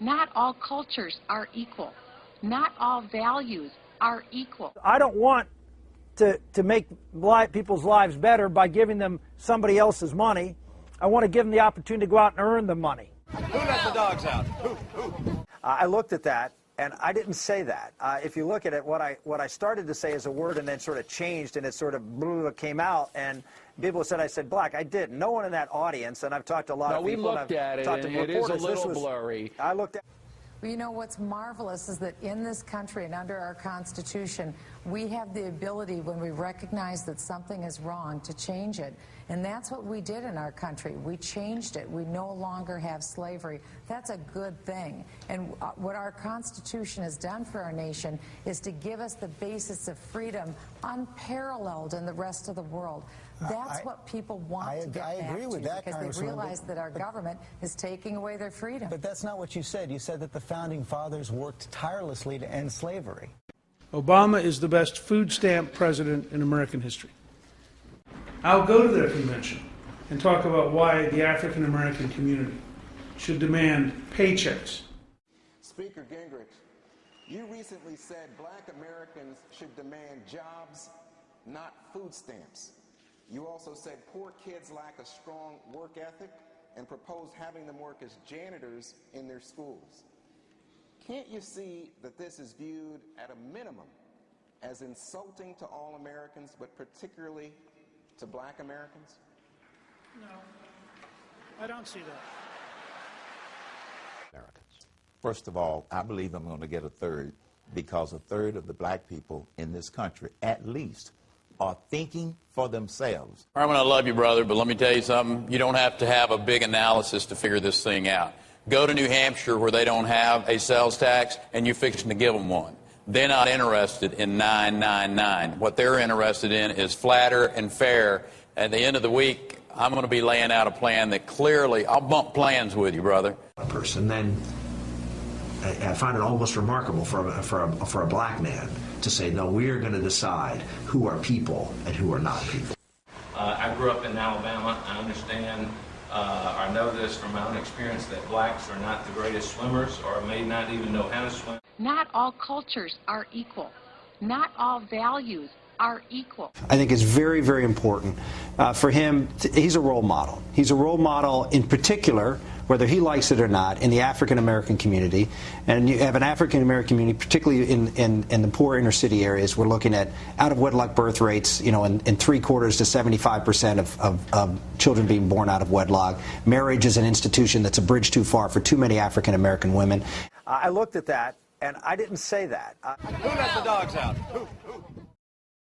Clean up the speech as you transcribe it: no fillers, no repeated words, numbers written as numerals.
Not all cultures are equal. Not all values are equal. I don't want to make people's lives better by giving them somebody else's money. I want to give them the opportunity to go out and earn the money. Who let the dogs out? Who? I looked at that, and I didn't say that. If you look at it, what I started to say as a word and then sort of changed, and it sort of came out, and people said I said black. I didn't. No one in that audience, and I've talked to a lot of people. We looked at it, and it is a little blurry. I looked at. Well, you know, what's marvelous is that in this country and under our Constitution, we have the ability, when we recognize that something is wrong, to change it. And that's what we did in our country. We changed it. We no longer have slavery. That's a good thing. And what our Constitution has done for our nation is to give us the basis of freedom unparalleled in the rest of the world. That's what people want to get back to, because they realize that our government is taking away their freedom. But that's not what you said. You said that the Founding Fathers worked tirelessly to end slavery. Obama is the best food stamp president in American history. I'll go to their convention and talk about why the African American community should demand paychecks. Speaker Gingrich, you recently said black Americans should demand jobs, not food stamps. You also said poor kids lack a strong work ethic and proposed having them work as janitors in their schools. Can't you see that this is viewed at a minimum as insulting to all Americans, but particularly to black Americans? No, I don't see that. Americans. First of all, I believe I'm going to get a third, because a third of the black people in this country, at least, are thinking for themselves. Herman, I love you, brother, but let me tell you something. You don't have to have a big analysis to figure this thing out. Go to New Hampshire, where they don't have a sales tax, and you're fixing to give them one. They're not interested in 999. What they're interested in is flatter and fair. At the end of the week, I'm going to be laying out a plan that clearly, I'll bump plans with you, brother. A person, then I find it almost remarkable for a black man to say, no, we are going to decide who are people and who are not people. I grew up in Alabama. I understand, I know this from my own experience, that blacks are not the greatest swimmers, or may not even know how to swim. Not all cultures are equal. Not all values are equal. I think it's very, very important for him. He's a role model. He's a role model in particular, whether he likes it or not, in the African-American community. And you have an African-American community, particularly in the poor inner city areas. We're looking at out-of-wedlock birth rates, you know, in 3/4 to 75% of children being born out of wedlock. Marriage is an institution that's a bridge too far for too many African-American women. I looked at that, and I didn't say that. Who let the dogs out? Who?